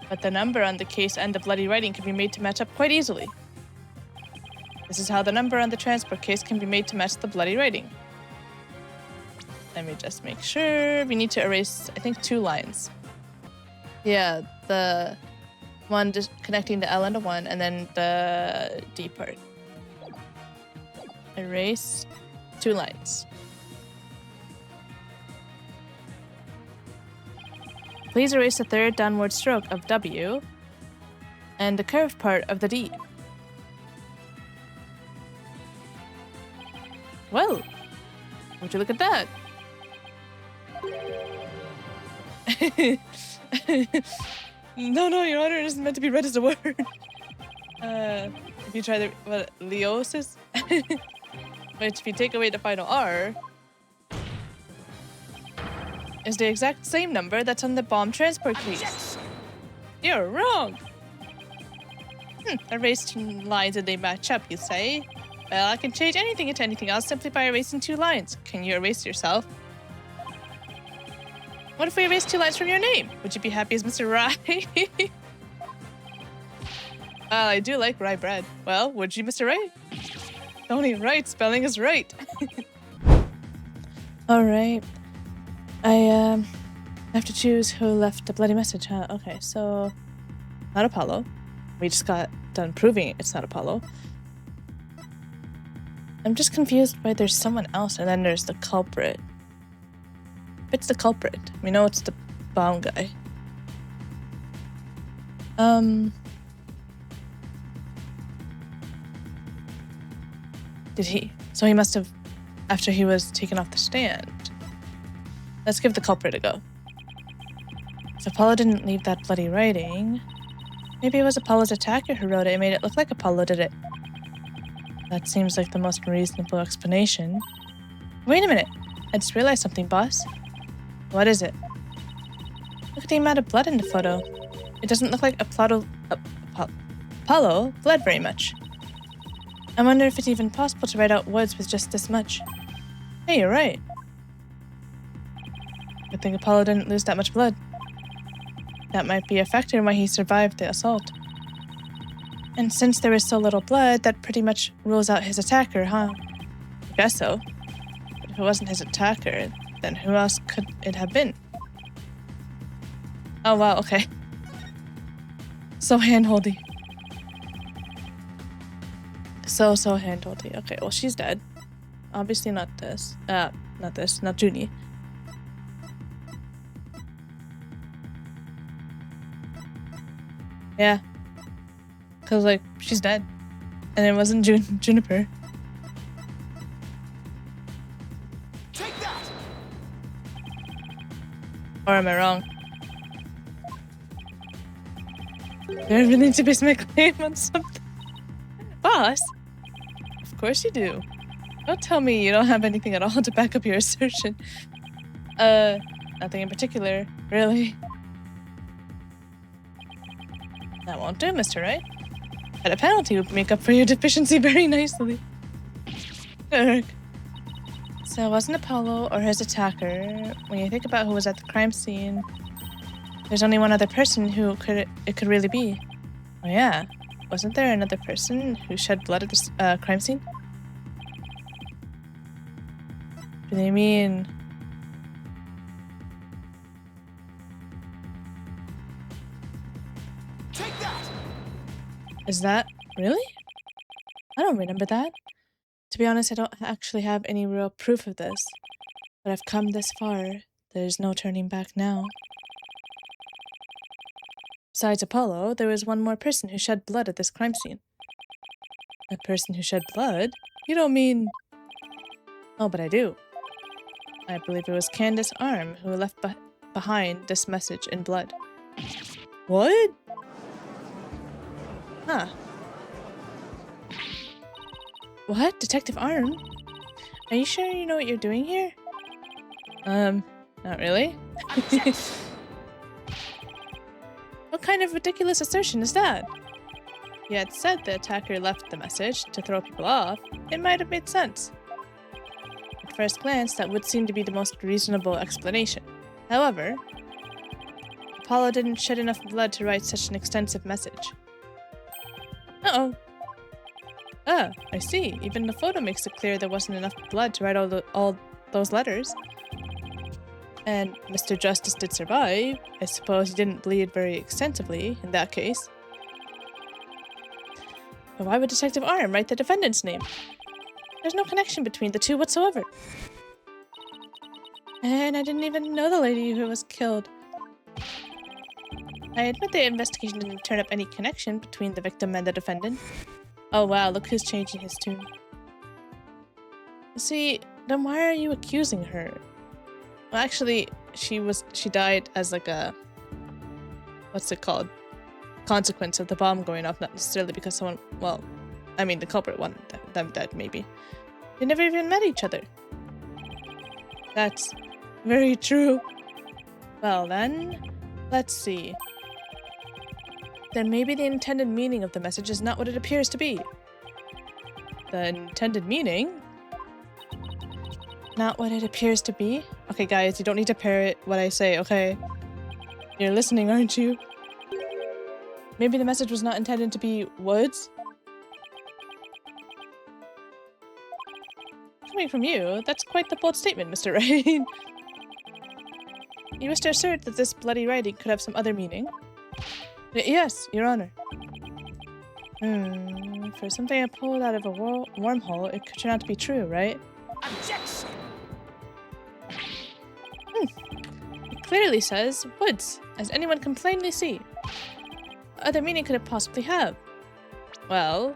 but the number on the case and the bloody writing can be made to match up quite easily. This is how the number on the transport case can be made to match the bloody writing. Let me just make sure. We need to erase, I think, 2 lines. Yeah, the one just connecting the L into 1, and then the D part. Erase 2 lines. Please erase the 3rd downward stroke of W and the curved part of the D. Well, would you look at that? No, Your Honor, it isn't meant to be read as a word. If you try the Leosis, which if you take away the final R, is the exact same number that's on the bomb transport case. You're wrong. Erase 2 lines and they match up, you say? Well, I can change anything into anything else simply by erasing 2 lines. Can you erase yourself? What if we erase 2 lines from your name? Would you be happy as Mr. Wright? Well, I do like rye bread. Well, would you, Mr. Wright? Only right spelling is right. Alright. I have to choose who left a bloody message, huh? Okay, so not Apollo. We just got done proving it's not Apollo. I'm just confused why there's someone else and then there's the culprit. It's the culprit. We know it's the bomb guy. Did he? So he must have, after he was taken off the stand. Let's give the culprit a go. If Apollo didn't leave that bloody writing, maybe it was Apollo's attacker who wrote it and made it look like Apollo did it. That seems like the most reasonable explanation. Wait a minute. I just realized something, boss. What is it? Look at the amount of blood in the photo. It doesn't look like Apollo bled very much. I wonder if it's even possible to write out words with just this much. Hey, you're right. Good thing Apollo didn't lose that much blood. That might be a factor in why he survived the assault. And since there was so little blood, that pretty much rules out his attacker, huh? I guess so. But if it wasn't his attacker, then who else could it have been? Oh wow, okay. So hand-holdy. So hand-holdy. Okay, well she's dead. Obviously not this. Not Junie. Yeah. Cause like, she's dead. And it wasn't Juniper. Take that! Or am I wrong? Do I really need to base my claim on something? Boss? Of course you do. Don't tell me you don't have anything at all to back up your assertion. Nothing in particular, really. That won't do, Mr. Wright. But a penalty would make up for your deficiency very nicely. Urgh. So it wasn't Apollo or his attacker. When you think about who was at the crime scene, there's only one other person who it could really be. Oh yeah, wasn't there another person who shed blood at this crime scene? Do they mean... Take that! Is that... really? I don't remember that. To be honest, I don't actually have any real proof of this. But I've come this far. There's no turning back now. Besides Apollo, there was one more person who shed blood at this crime scene. A person who shed blood? You don't mean... Oh, but I do. I believe it was Candace Arm who left behind this message in blood. What? Huh. What? Detective Arm? Are you sure you know what you're doing here? Not really. What kind of ridiculous assertion is that? You had said the attacker left the message to throw people off. It might have made sense. At first glance, that would seem to be the most reasonable explanation. However, Apollo didn't shed enough blood to write such an extensive message. Uh-oh. Ah, I see. Even the photo makes it clear there wasn't enough blood to write all those letters. And Mr. Justice did survive. I suppose he didn't bleed very extensively in that case. But why would Detective Arm write the defendant's name? There's no connection between the two whatsoever. And I didn't even know the lady who was killed. I admit the investigation didn't turn up any connection between the victim and the defendant. Oh wow, look who's changing his tune. See, then why are you accusing her? Well, actually, she died as like a, what's it called? Consequence of the bomb going off, not necessarily because someone, well, I mean the culprit wanted them dead, maybe. They never even met each other. That's very true. Well then, let's see. Then maybe the intended meaning of the message is not what it appears to be. The intended meaning? Not what it appears to be? Okay guys, you don't need to parrot what I say, okay? You're listening, aren't you? Maybe the message was not intended to be woods? Coming from you, that's quite the bold statement, Mr. Wright. You wish to assert that this bloody writing could have some other meaning? Yes, Your Honor. For something I pulled out of a wormhole, it could turn out to be true, right? Objection! It clearly says woods, as anyone can plainly see. What other meaning could it possibly have? Well,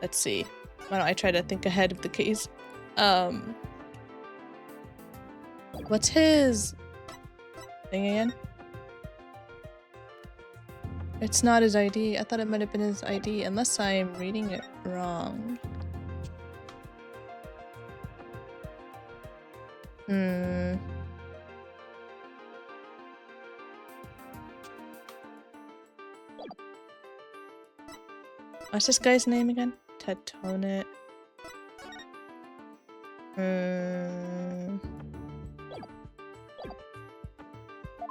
let's see. Why don't I try to think ahead of the case? What's his thing again? It's not his ID. I thought it might have been his ID, unless I'm reading it wrong. What's this guy's name again? Ted Tonate.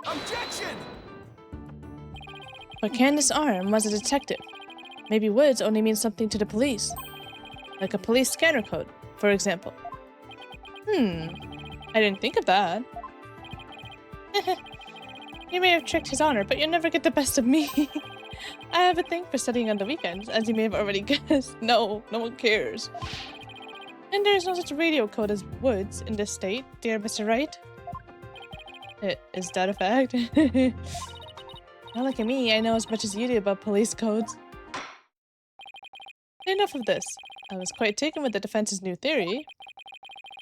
Objection! But Candace Arm was a detective. Maybe woods only means something to the police. Like a police scanner code, for example. I didn't think of that. You may have tricked His Honor, but you'll never get the best of me. I have a thing for studying on the weekends, as you may have already guessed. No one cares. And there is no such radio code as woods in this state, dear Mr. Wright. Is that a fact? Not like me, I know as much as you do about police codes. Enough of this. I was quite taken with the defense's new theory.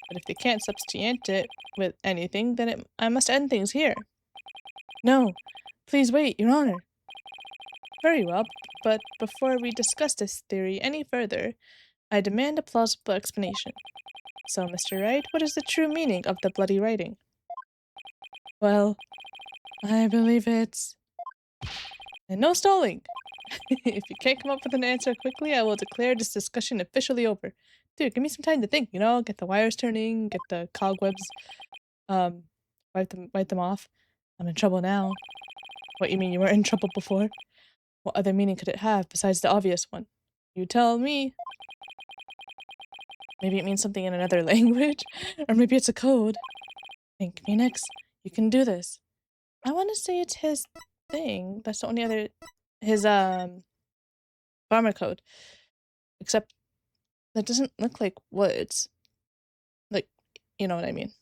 But if they can't substantiate it with anything, then I must end things here. No, please wait, Your Honor. Very well, but before we discuss this theory any further, I demand a plausible explanation. So, Mr. Wright, what is the true meaning of the bloody writing? Well, I believe it's... And no stalling! If you can't come up with an answer quickly, I will declare this discussion officially over. Dude, give me some time to think, you know? Get the wires turning, get the cobwebs, wipe them off. I'm in trouble now. What, you mean you weren't in trouble before? What other meaning could it have besides the obvious one? You tell me. Maybe it means something in another language? Or maybe it's a code. Think, Phoenix. You can do this. I want to say it's his thing. That's the only other... His, farmer code. Except that doesn't look like woods. Like, you know what I mean.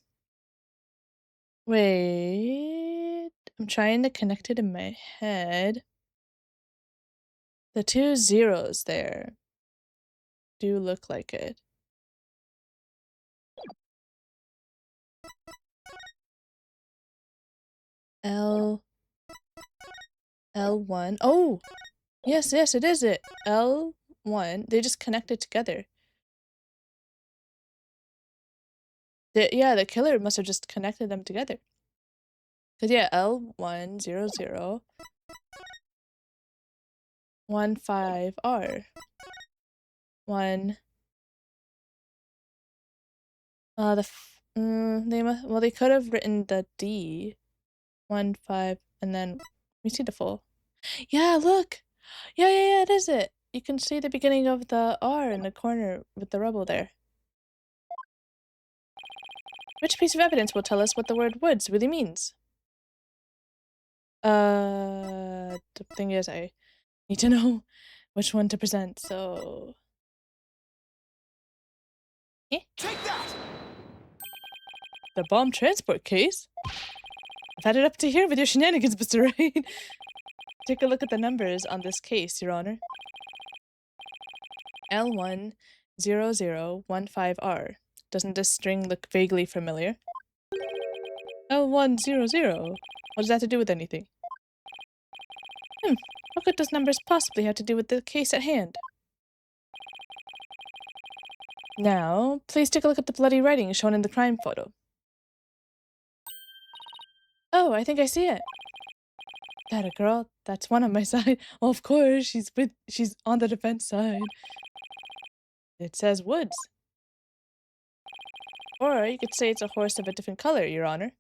Wait... I'm trying to connect it in my head. The 2 zeros there do look like it. L1. Oh! Yes, it is it. L1. They just connected together. The killer must have just connected them together. Cause yeah, L100 15R 1. They could have written the D 15 and then we see the full. Yeah, look! Yeah, it is it! You can see the beginning of the R in the corner with the rubble there. Which piece of evidence will tell us what the word woods really means? The thing is, I need to know which one to present, so... Take that! The bomb transport case? I've had it up to here with your shenanigans, Mr. Wright. Take a look at the numbers on this case, Your Honor. L10015R. Doesn't this string look vaguely familiar? L100? What does that have to do with anything? What could those numbers possibly have to do with the case at hand? Now, please take a look at the bloody writing shown in the crime photo. Oh, I think I see it. That a girl? That's one on my side. Well, of course, she's on the defense side. It says woods. Or you could say it's a horse of a different color, Your Honor.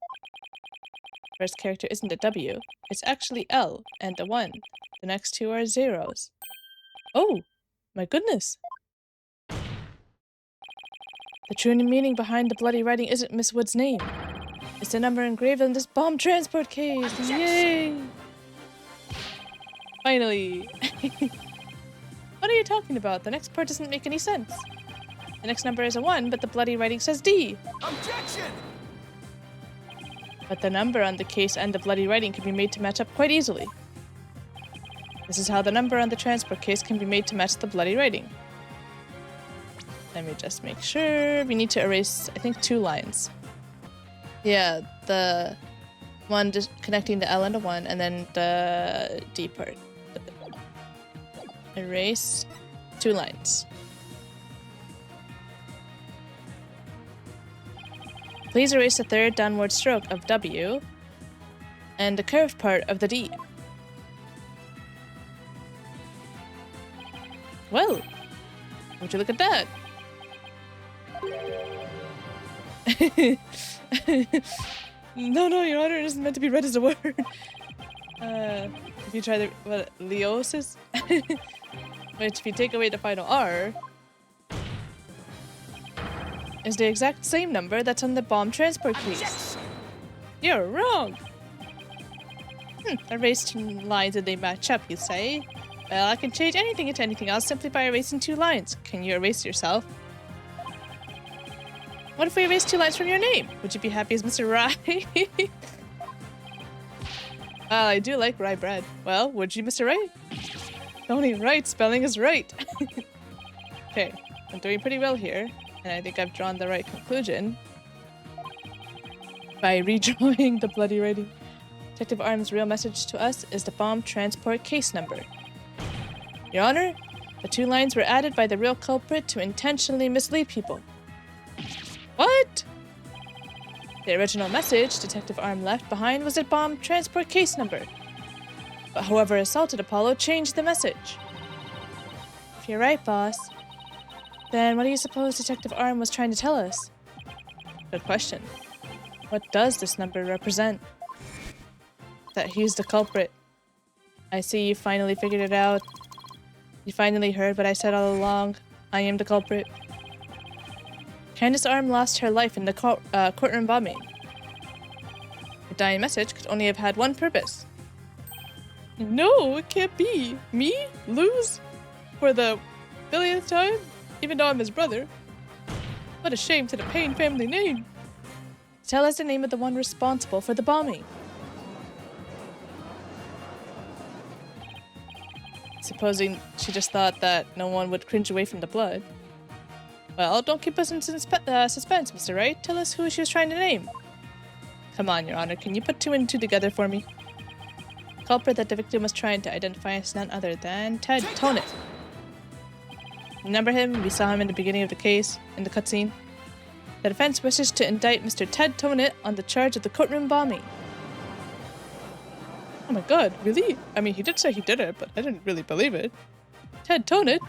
First character isn't a W. It's actually L and a 1. The next two are zeros. Oh, my goodness. The true meaning behind the bloody writing isn't Miss Wood's name. It's the number engraved on this bomb transport case. Yay! Finally. What are you talking about? The next part doesn't make any sense. The next number is a 1, but the bloody writing says D. Objection! But the number on the case and the bloody writing can be made to match up quite easily. This is how the number on the transport case can be made to match the bloody writing. Let me just make sure. We need to erase, I think, 2 lines. Yeah, the one just connecting the L and the 1, and then the D part. Erase 2 lines. Please erase the third downward stroke of W and the curved part of the D. Well, would you look at that? No, Your Honor, it isn't meant to be read as a word. If you try the, leosis? Which, if you take away the final R, is the exact same number that's on the bomb transport case. You're wrong! Erase 2 lines and they match up, you say? Well, I can change anything into anything else simply by erasing 2 lines. Can you erase yourself? What if we erase 2 lines from your name? Would you be happy as Mr. Wright? Well, I do like rye bread. Well, would you, Mr. Wright? Only right spelling is right. Okay, I'm doing pretty well here, and I think I've drawn the right conclusion by redrawing the bloody writing. Detective Arm's real message to us is the bomb transport case number. Your Honor, the 2 lines were added by the real culprit to intentionally mislead people. What? The original message Detective Arm left behind was a bomb transport case number. But whoever assaulted Apollo changed the message. If you're right, boss, then what do you suppose Detective Arm was trying to tell us? Good question. What does this number represent? That he's the culprit. I see you finally figured it out. You finally heard what I said all along. I am the culprit. Candace Arm lost her life in the courtroom bombing. The dying message could only have had one purpose. No, it can't be. Me? Lose? For the billionth time? Even though I'm his brother. What a shame to the Payne family name. Tell us the name of the one responsible for the bombing. Supposing she just thought that no one would cringe away from the blood. Well, don't keep us in suspense, Mr. Wright. Tell us who she was trying to name. Come on, Your Honor. Can you put 2 and 2 together for me? The culprit that the victim was trying to identify is none other than Ted Tonate. Remember him? We saw him in the beginning of the case, in the cutscene. The defense wishes to indict Mr. Ted Tonate on the charge of the courtroom bombing. Oh my god, really? I mean, he did say he did it, but I didn't really believe it. Ted Tonate?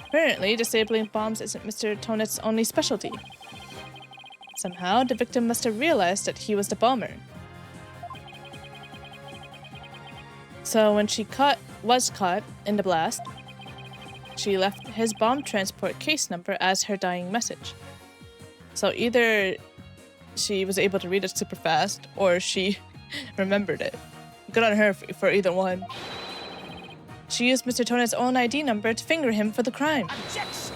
Apparently, disabling bombs isn't Mr. Tonate's only specialty. Somehow, the victim must have realized that he was the bomber. So when she was caught in the blast, she left his bomb transport case number as her dying message. So either she was able to read it super fast, or she remembered it. Good on her for either one. She used Mr. Tonate's own ID number to finger him for the crime. Objection!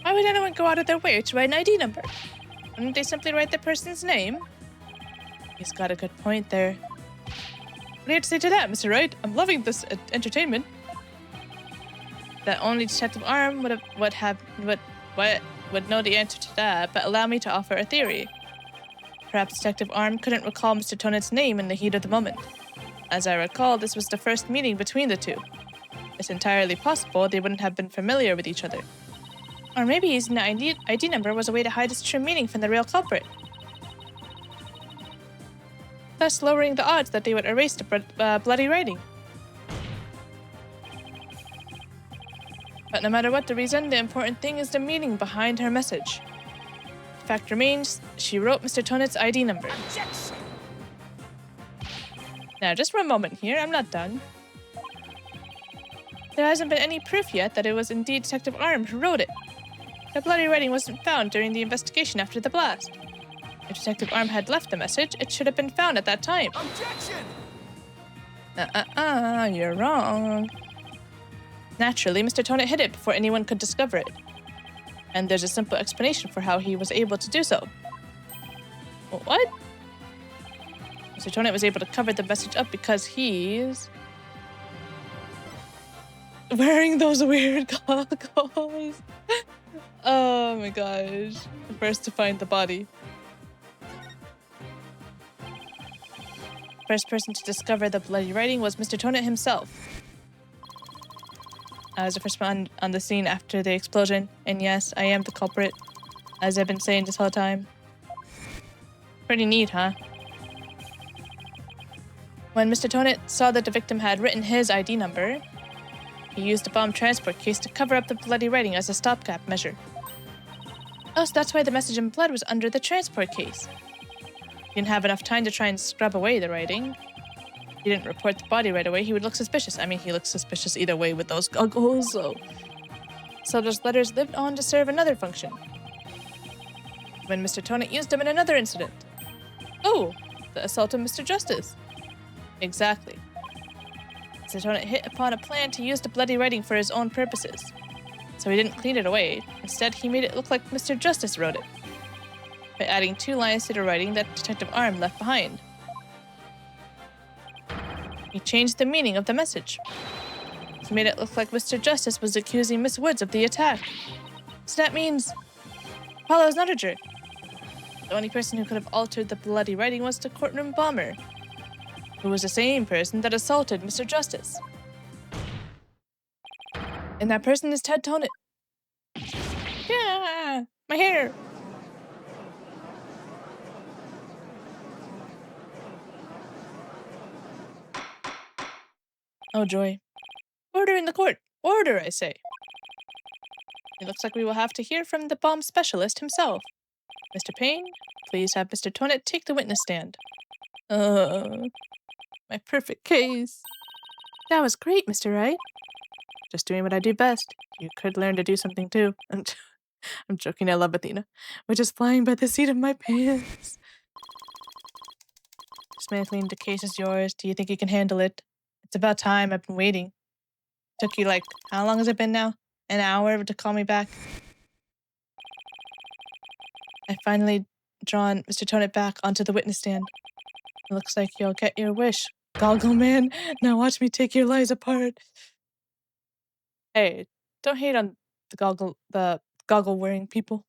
Why would anyone go out of their way to write an ID number? Wouldn't they simply write the person's name? He's got a good point there. What do you have to say to that, Mr. Wright? I'm loving this entertainment. That only Detective Arm would know the answer to that, but allow me to offer a theory. Perhaps Detective Arm couldn't recall Mr. Tonate's name in the heat of the moment. As I recall, this was the first meeting between the two. It's entirely possible they wouldn't have been familiar with each other. Or maybe using the ID number was a way to hide its true meaning from the real culprit, thus lowering the odds that they would erase the bloody writing. But no matter what the reason, the important thing is the meaning behind her message. The fact remains, she wrote Mr. Tonate's ID number. Objection! Now, just for a moment here, I'm not done. There hasn't been any proof yet that it was indeed Detective Arm who wrote it. The bloody writing wasn't found during the investigation after the blast. If Detective Arm had left the message, it should have been found at that time. Objection! You're wrong. Naturally, Mr. Tonate hid it before anyone could discover it. And there's a simple explanation for how he was able to do so. What? Mr. Tonate was able to cover the message up because he's wearing those weird goggles. Oh my gosh. The first to find the body. First person to discover the bloody writing was Mr. Tonate himself. I was the first one on the scene after the explosion, and yes, I am the culprit, as I've been saying this whole time. Pretty neat, huh? When Mr. Tonate saw that the victim had written his ID number, he used the bomb transport case to cover up the bloody writing as a stopgap measure. Oh, so that's why the message in blood was under the transport case. He didn't have enough time to try and scrub away the writing. If he didn't report the body right away, he would look suspicious. I mean, he looks suspicious either way with those goggles, so those letters lived on to serve another function. When Mr. Tonate used them in another incident. Oh, the assault of Mr. Justice. Exactly. Mr. Tonate hit upon a plan to use the bloody writing for his own purposes. So he didn't clean it away. Instead, he made it look like Mr. Justice wrote it, by adding 2 lines to the writing that Detective Arm left behind. He changed the meaning of the message. He made it look like Mr. Justice was accusing Miss Woods of the attack. So that means Apollo's not a jerk. The only person who could have altered the bloody writing was the courtroom bomber, who was the same person that assaulted Mr. Justice. And that person is Ted Tonate. Yeah, my hair. Oh joy. Order in the court. Order, I say. It looks like we will have to hear from the bomb specialist himself. Mr. Payne, please have Mr. Tonate take the witness stand. My perfect case. That was great, Mr. Wright. Just doing what I do best. You could learn to do something too. I'm joking, I love Athena. We're just flying by the seat of my pants. Dismantling the case is yours. Do you think you can handle it? It's about time. I've been waiting. Took you like, how long has it been now? An hour to call me back? I finally drawn Mr. Tonate back onto the witness stand. It looks like you'll get your wish. Goggle man, now watch me take your lies apart. Hey, don't hate on the goggle wearing people.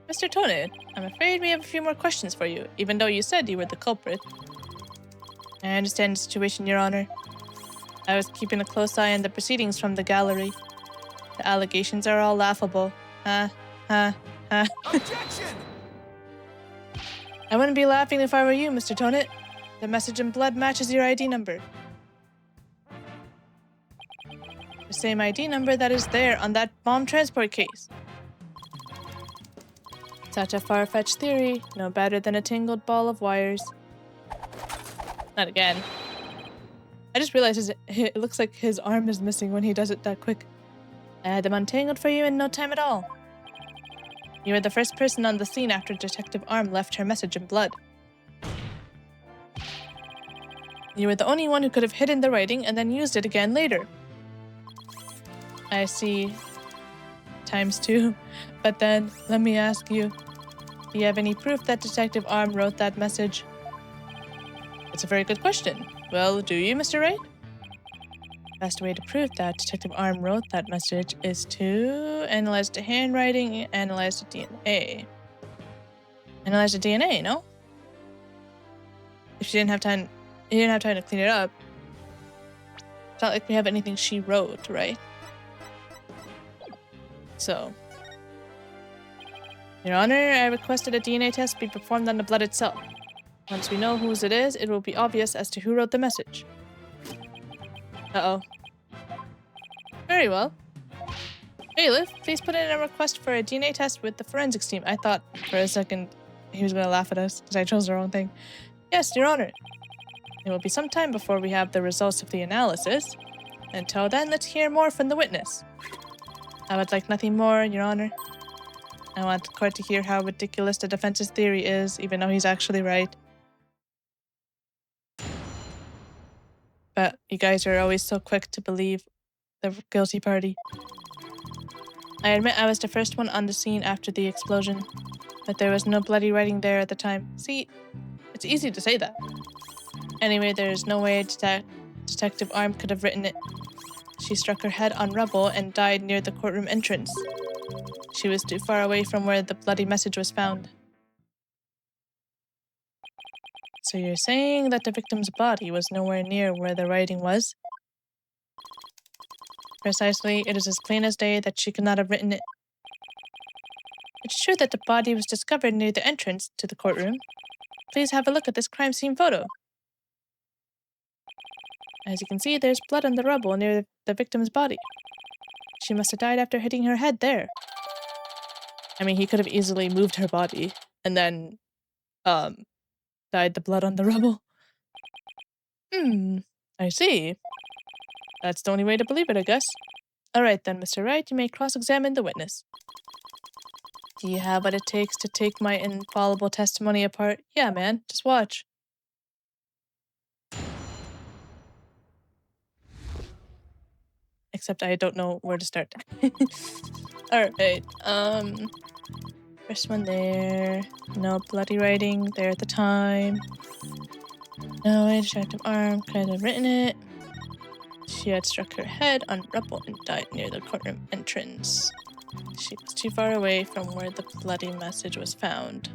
Mr. Tonate, I'm afraid we have a few more questions for you, even though you said you were the culprit. I understand the situation, Your Honor. I was keeping a close eye on the proceedings from the gallery. The allegations are all laughable. Objection! I wouldn't be laughing if I were you, Mr. Tonate. The message in blood matches your ID number. The same ID number that is there on that bomb transport case. Such a far-fetched theory, no better than a tangled ball of wires. Not again. I just realized it looks like his arm is missing when he does it that quick. I had them untangled for you in no time at all. You were the first person on the scene after Detective Arm left her message in blood. You were the only one who could have hidden the writing and then used it again later. I see. ×2. But then, let me ask you, do you have any proof that Detective Arm wrote that message? It's a very good question. Well, do you, Mr. Wright? Best way to prove that Detective Arm wrote that message is to analyze the handwriting and analyze the DNA. Analyze the DNA, no? If she didn't have time, he didn't have time to clean it up. It's not like we have anything she wrote, right? So, Your Honor, I requested a DNA test be performed on the blood itself. Once we know whose it is, it will be obvious as to who wrote the message. Uh-oh. Very well. Bailiff, please put in a request for a DNA test with the forensics team. I thought for a second he was going to laugh at us because I chose the wrong thing. Yes, Your Honor. It will be some time before we have the results of the analysis. Until then, let's hear more from the witness. I would like nothing more, Your Honor. I want the court to hear how ridiculous the defense's theory is, even though he's actually right. But you guys are always so quick to believe the guilty party. I admit I was the first one on the scene after the explosion, but there was no bloody writing there at the time. See, it's easy to say that. Anyway, there's no way Detective Arm could have written it. She struck her head on rubble and died near the courtroom entrance. She was too far away from where the bloody message was found. So you're saying that the victim's body was nowhere near where the writing was? Precisely, it is as plain as day that she could not have written it. It's true that the body was discovered near the entrance to the courtroom. Please have a look at this crime scene photo. As you can see, there's blood on the rubble near the victim's body. She must have died after hitting her head there. I mean, he could have easily moved her body and then, dyed the blood on the rubble. I see. That's the only way to believe it, I guess. Alright then, Mr. Wright, you may cross-examine the witness. Do you have what it takes to take my infallible testimony apart? Yeah, man, just watch. Except I don't know where to start. Alright, first one there. No bloody writing there at the time. No way Detective Arm could have written it. She had struck her head on rubble and died near the courtroom entrance. She was too far away from where the bloody message was found.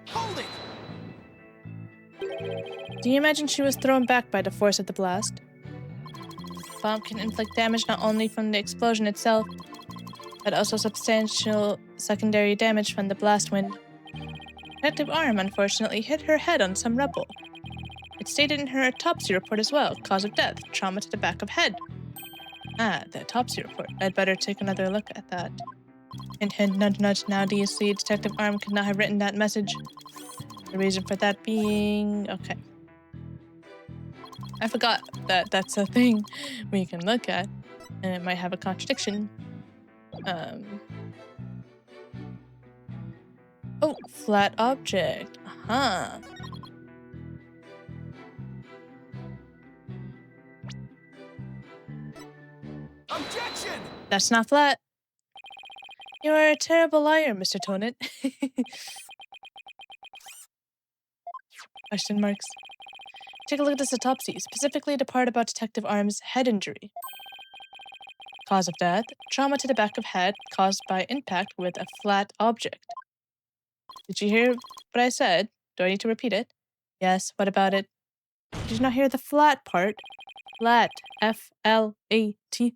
Hold it! Do you imagine she was thrown back by the force of the blast? Bomb can inflict damage not only from the explosion itself, but also substantial secondary damage from the blast wind. Detective Arm unfortunately hit her head on some rubble. It stated in her autopsy report as well, cause of death, trauma to the back of head. Ah, the autopsy report. I'd better take another look at that. Hint, hint, nudge, nudge. Now do you see Detective Arm could not have written that message? The reason for that being... okay. I forgot that that's a thing we can look at, and it might have a contradiction. Oh, flat object. Uh-huh. Objection! That's not flat. You are a terrible liar, Mr. Tonate. Question marks. Take a look at this autopsy, specifically the part about Detective Arm's head injury. Cause of death, trauma to the back of head caused by impact with a flat object. Did you hear what I said? Do I need to repeat it? Yes, what about it? Did you not hear the flat part? Flat. F-L-A-T.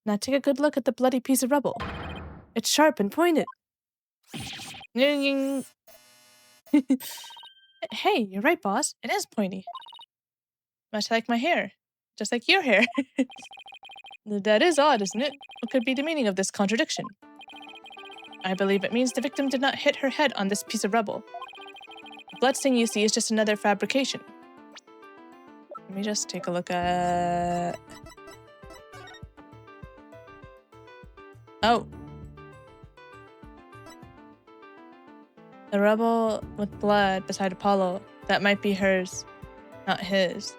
Now take a good look at the bloody piece of rubble. It's sharp and pointed. Hey, you're right, boss. It is pointy. Much like my hair. Just like your hair. That is odd, isn't it? What could be the meaning of this contradiction? I believe it means the victim did not hit her head on this piece of rubble. The bloodstain you see is just another fabrication. Let me just take a look at... Oh. The rubble with blood beside Apollo. That might be hers, not his.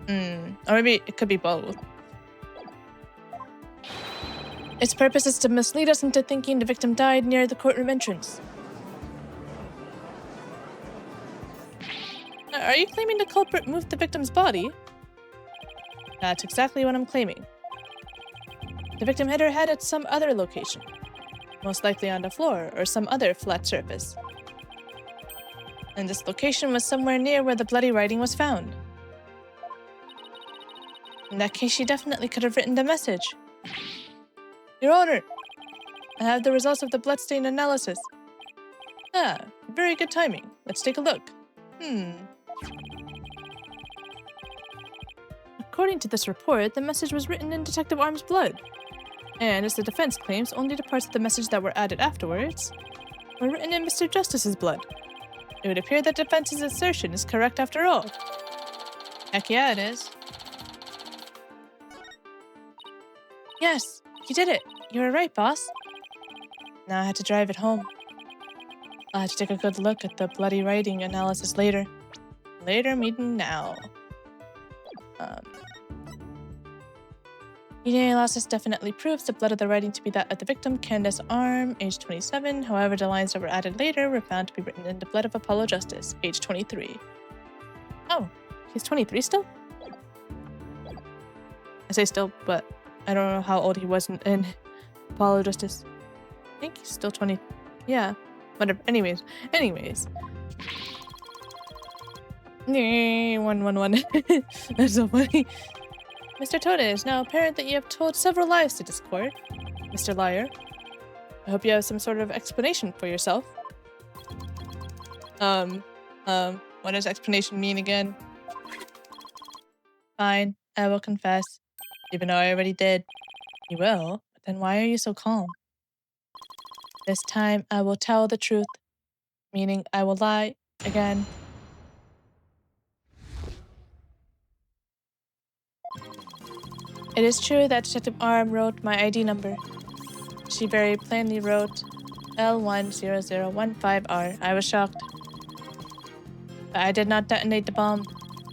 Or maybe it could be both. Its purpose is to mislead us into thinking the victim died near the courtroom entrance. Are you claiming the culprit moved the victim's body? That's exactly what I'm claiming. The victim hit her head at some other location, most likely on the floor or some other flat surface. And this location was somewhere near where the bloody writing was found. In that case, she definitely could have written the message. Your Honor, I have the results of the bloodstain analysis. Ah, very good timing. Let's take a look. According to this report, the message was written in Detective Arm's blood. And as the defense claims, only the parts of the message that were added afterwards were written in Mr. Justice's blood. It would appear that defense's assertion is correct after all. Heck yeah, it is. Yes, you did it. You were right, boss. Now I had to drive it home. I'll have to take a good look at the bloody writing analysis later. Later meeting now. DNA analysis definitely proves the blood of the writing to be that of the victim, Candace Arm, age 27. However, the lines that were added later were found to be written in the blood of Apollo Justice, age 23. Oh, he's 23 still? I say still, but I don't know how old he was in Apollo Justice. I think he's still 20. Yeah, whatever. Anyways. 111. That's so funny. Mr. Tonate, it is now apparent that you have told several lies to this court. Mr. Liar, I hope you have some sort of explanation for yourself. What does explanation mean again? Fine, I will confess. Even though I already did. You will? But then why are you so calm? This time, I will tell the truth. Meaning, I will lie again. It is true that Detective Arm wrote my ID number. She very plainly wrote L10015R. I was shocked. But I did not detonate the bomb.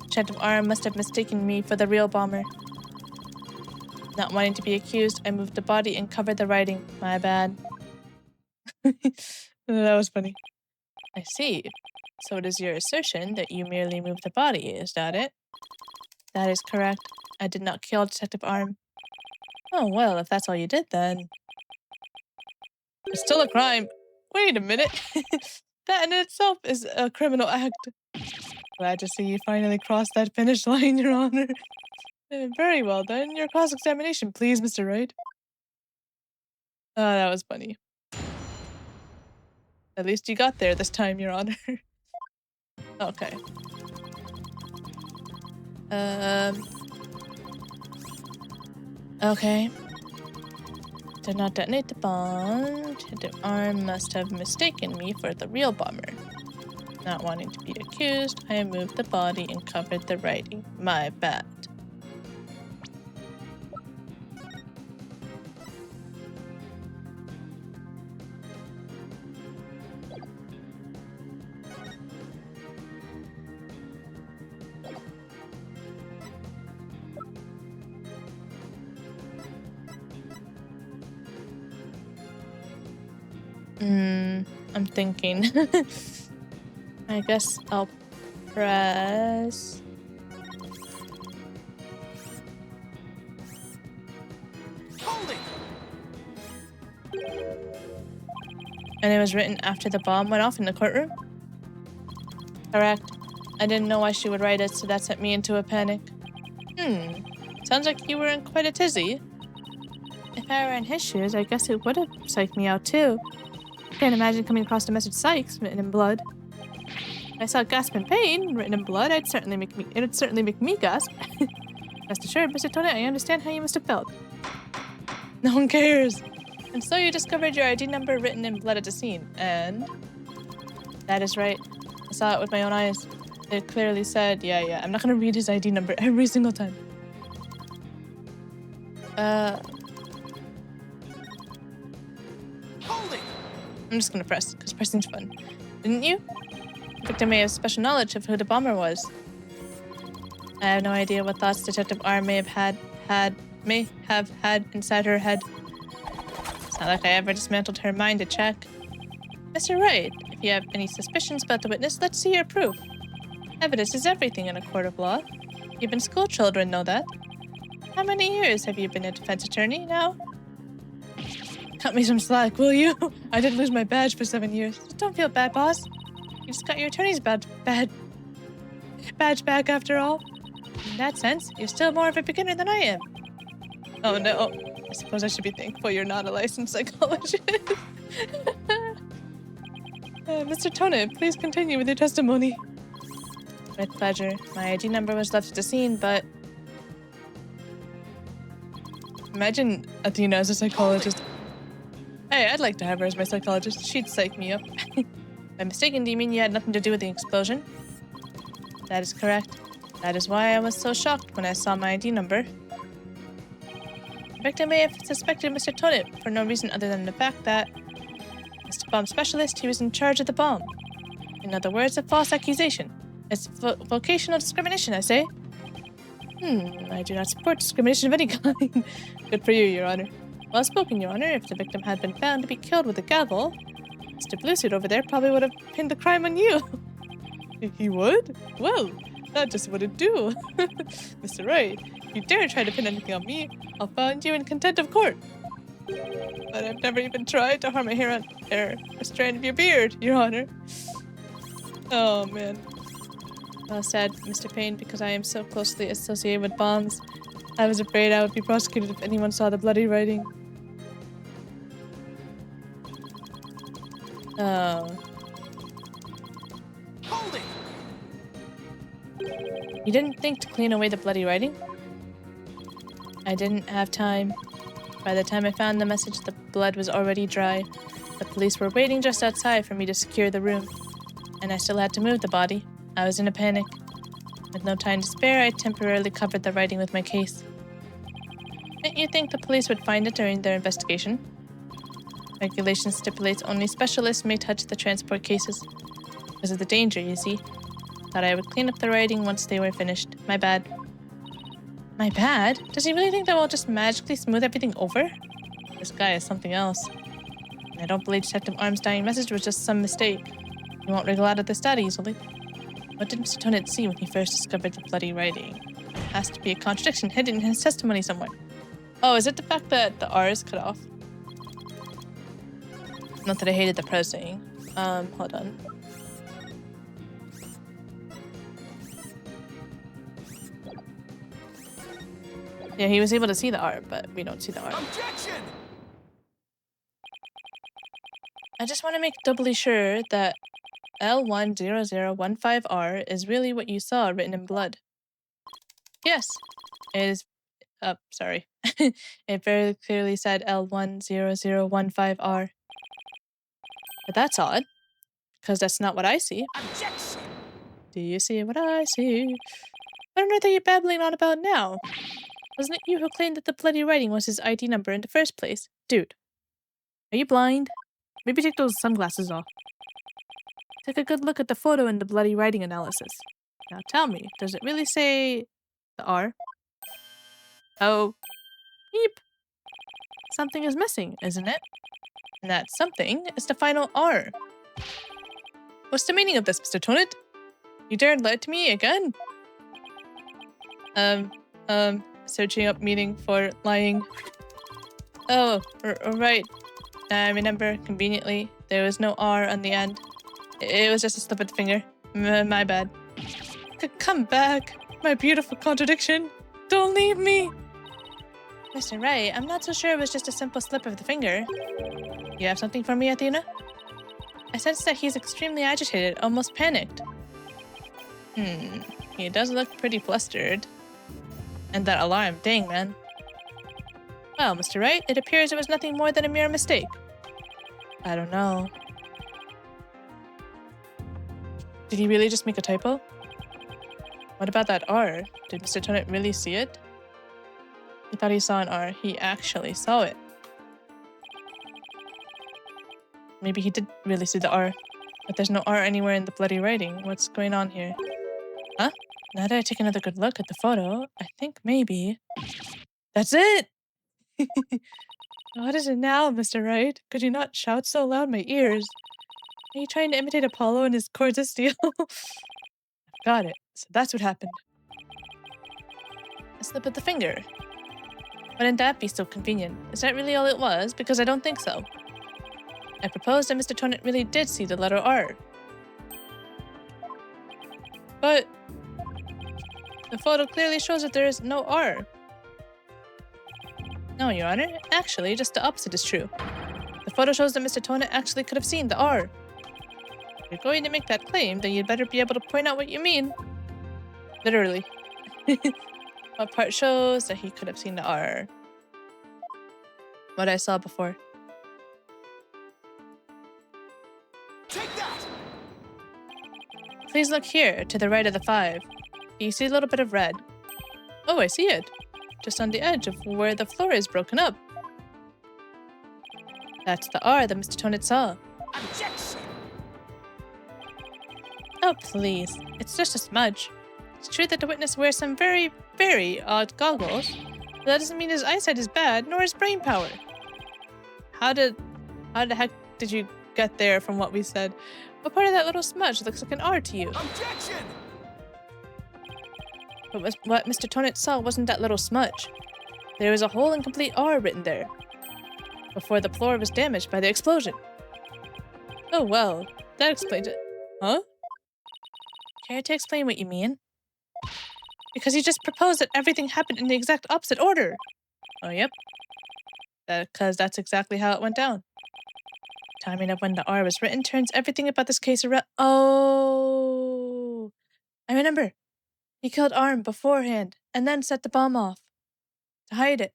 Detective Arm must have mistaken me for the real bomber. Not wanting to be accused, I moved the body and covered the writing. My bad. That was funny. I see. So it is your assertion that you merely moved the body, is that it? That is correct. I did not kill Detective Arm. Oh, well, if that's all you did, then... It's still a crime. Wait a minute. That in itself is a criminal act. Glad to see you finally crossed that finish line, Your Honor. Very well, then. Your cross-examination, please, Mr. Wright. Oh, that was funny. At least you got there this time, Your Honor. Okay. Okay. Did not detonate the bomb. The Arm must have mistaken me for the real bomber. Not wanting to be accused, I moved the body and covered the writing. My bad. I'm thinking. I guess I'll press... Hold it! And it was written after the bomb went off in the courtroom? Correct. I didn't know why she would write it, so that sent me into a panic. Sounds like you were in quite a tizzy. If I were in his shoes, I guess it would have psyched me out too. Can't imagine coming across the message Cykes written in blood. If I saw Gaspen Payne written in blood, it'd certainly make me gasp. Rest assured, Mr. Tonate, I understand how you must have felt. No one cares. And so you discovered your ID number written in blood at the scene, and... That is right. I saw it with my own eyes. It clearly said, yeah, I'm not gonna read his ID number every single time. Hold it! I'm just gonna press, because pressing's fun. Didn't you? The victim may have special knowledge of who the bomber was. I have no idea what thoughts Detective R may have had inside her head. It's not like I ever dismantled her mind to check. Mr. Wright, if you have any suspicions about the witness, let's see your proof. Evidence is everything in a court of law. Even school children know that. How many years have you been a defense attorney now? Cut me some slack, will you? I did lose my badge for 7 years. Don't feel bad, boss. You just got your attorney's badge back after all. In that sense, you're still more of a beginner than I am. Oh no. I suppose I should be thankful you're not a licensed psychologist. Mr. Tonate, please continue with your testimony. With pleasure. My ID number was left at the scene, but... Imagine Athena as a psychologist. Hey, I'd like to have her as my psychologist. She'd psych me up. By mistaken, do you mean you had nothing to do with the explosion? That is correct. That is why I was so shocked when I saw my ID number. The victim may have suspected Mr. Tonate for no reason other than the fact that, as the bomb specialist, he was in charge of the bomb. In other words, a false accusation. It's vocational discrimination, I say. I do not support discrimination of any kind. Good for you, Your Honor. Well spoken, Your Honor. If the victim had been found to be killed with a gavel, Mr. Bluesuit over there probably would have pinned the crime on you. He would? Well, that just wouldn't do. Mr. Wright, if you dare try to pin anything on me, I'll find you in contempt of court. But I've never even tried to harm a hair on a strand of your beard, Your Honor. Oh, man. Well said, Mr. Payne, because I am so closely associated with bombs. I was afraid I would be prosecuted if anyone saw the bloody writing. Oh. Hold it! You didn't think to clean away the bloody writing? I didn't have time. By the time I found the message, the blood was already dry. The police were waiting just outside for me to secure the room. And I still had to move the body. I was in a panic. With no time to spare, I temporarily covered the writing with my case. Didn't you think the police would find it during their investigation? Regulation stipulates only specialists may touch the transport cases. Because of the danger, you see. Thought I would clean up the writing once they were finished. My bad. My bad? Does he really think that we'll just magically smooth everything over? This guy is something else. I don't believe Detective Arm's dying message was just some mistake. He won't wriggle out of this that easily. What did Mr. Tonate see when he first discovered the bloody writing? There has to be a contradiction hidden in his testimony somewhere. Oh, is it the fact that the R is cut off? Not that I hated the pressing. Hold on. Yeah, he was able to see the R, but we don't see the R. Objection! I just want to make doubly sure that L10015R is really what you saw written in blood. Yes, it is. Sorry. It very clearly said L10015R. But that's odd, because that's not what I see. Objection! Do you see what I see? What on earth are you babbling on about now? Wasn't it you who claimed that the bloody writing was his ID number in the first place? Dude, are you blind? Maybe take those sunglasses off. Take a good look at the photo in the bloody writing analysis. Now tell me, does it really say the R? Oh, beep. Something is missing, isn't it? And that something is the final R. What's the meaning of this, Mr. Tonate? You dared lie to me again? Searching up meaning for lying. Oh, right. I remember, conveniently, there was no R on the end. It was just a slip of the finger. My bad. Come back, my beautiful contradiction. Don't leave me! Mr. Wright, I'm not so sure it was just a simple slip of the finger. You have something for me, Athena? I sense that he's extremely agitated, almost panicked. He does look pretty flustered. And that alarm, dang man. Well, Mr. Wright, it appears it was nothing more than a mere mistake. I don't know. Did he really just make a typo? What about that R? Did Mr. Tonate really see it? He thought he saw an R. He actually saw it. Maybe he did really see the R, but there's no R anywhere in the bloody writing. What's going on here? Huh? Now that I take another good look at the photo, I think maybe... That's it! What is it now, Mr. Wright? Could you not shout so loud in my ears? Are you trying to imitate Apollo and his cords of steel? Got it. So that's what happened. A slip of the finger. Wouldn't that be so convenient? Is that really all it was? Because I don't think so. I propose that Mr. Tonate really did see the letter R. But the photo clearly shows that there is no R. No, Your Honor. Actually, just the opposite is true. The photo shows that Mr. Tonate actually could have seen the R. If you're going to make that claim, then you'd better be able to point out what you mean. Literally. What part shows that he could have seen the R? What I saw before. Take that! Please look here, to the right of the 5. Do you see a little bit of red? Oh, I see it. Just on the edge of where the floor is broken up. That's the R that Mr. Tonate saw. Objection! Oh, please. It's just a smudge. It's true that the witness wears some very, very odd goggles, but that doesn't mean his eyesight is bad, nor his brain power. How the heck did you get there from what we said? What part of that little smudge looks like an R to you? Objection! But what Mr. Tonate saw wasn't that little smudge. There was a whole incomplete R written there, before the floor was damaged by the explosion. Oh well, that explains it. Huh? Care to explain what you mean? Because you just proposed that everything happened in the exact opposite order. Oh, yep. Because that's exactly how it went down. Timing of when the R was written turns everything about this case around. Oh! I remember. He killed Arm beforehand, and then set the bomb off. To hide it.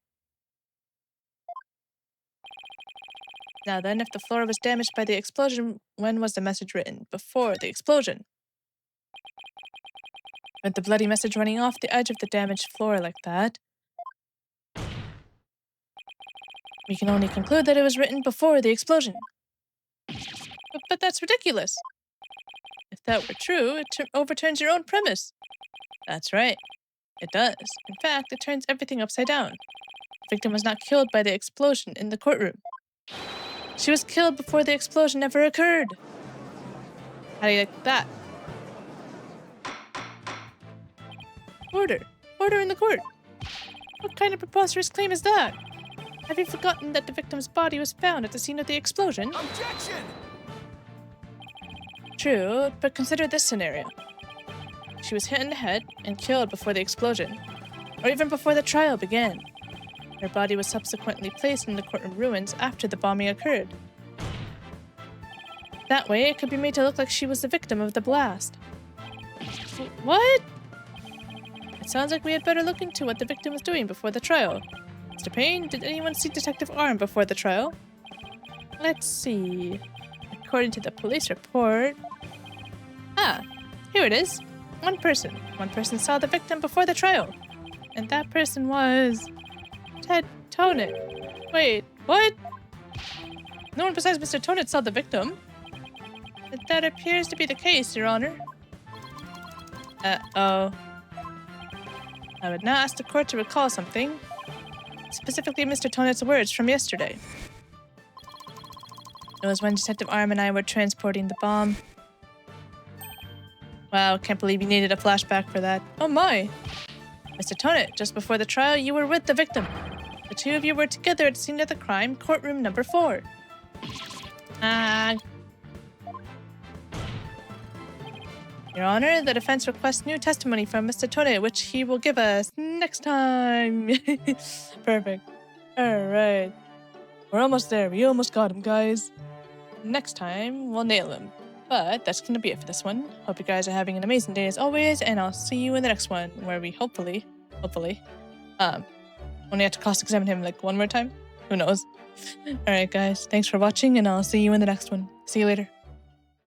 Now then, if the floor was damaged by the explosion, when was the message written? Before the explosion. With the bloody message running off the edge of the damaged floor like that, we can only conclude that it was written before the explosion. But that's ridiculous. If that were true, it overturns your own premise. That's right. It does. In fact, it turns everything upside down. The victim was not killed by the explosion in the courtroom. She was killed before the explosion ever occurred. How do you like that? Order. Order in the court. What kind of preposterous claim is that? Have you forgotten that the victim's body was found at the scene of the explosion? Objection! True, but consider this scenario. She was hit in the head and killed before the explosion, or even before the trial began. Her body was subsequently placed in the courtroom ruins after the bombing occurred. That way, it could be made to look like she was the victim of the blast. What? It sounds like we had better look into what the victim was doing before the trial. Mr. Payne, did anyone see Detective Arm before the trial? Let's see. According to the police report... Ah, here it is. One person. One person saw the victim before the trial. And that person was... Ted Tonate. Wait, what? No one besides Mr. Tonate saw the victim. That appears to be the case, Your Honor. Uh-oh. I would now ask the court to recall something. Specifically Mr. Tonate's words from yesterday. It was when Detective Arm and I were transporting the bomb. Wow, can't believe you needed a flashback for that. Oh my! Mr. Tonate, just before the trial, you were with the victim. The two of you were together at the scene of the crime, courtroom number 4. Your Honor, the defense requests new testimony from Mr. Tonate, which he will give us next time. Perfect. All right. We're almost there. We almost got him, guys. Next time, we'll nail him. But that's going to be it for this one. Hope you guys are having an amazing day as always, and I'll see you in the next one, where we hopefully, only have to cross-examine him like one more time. Who knows? All right, guys. Thanks for watching, and I'll see you in the next one. See you later.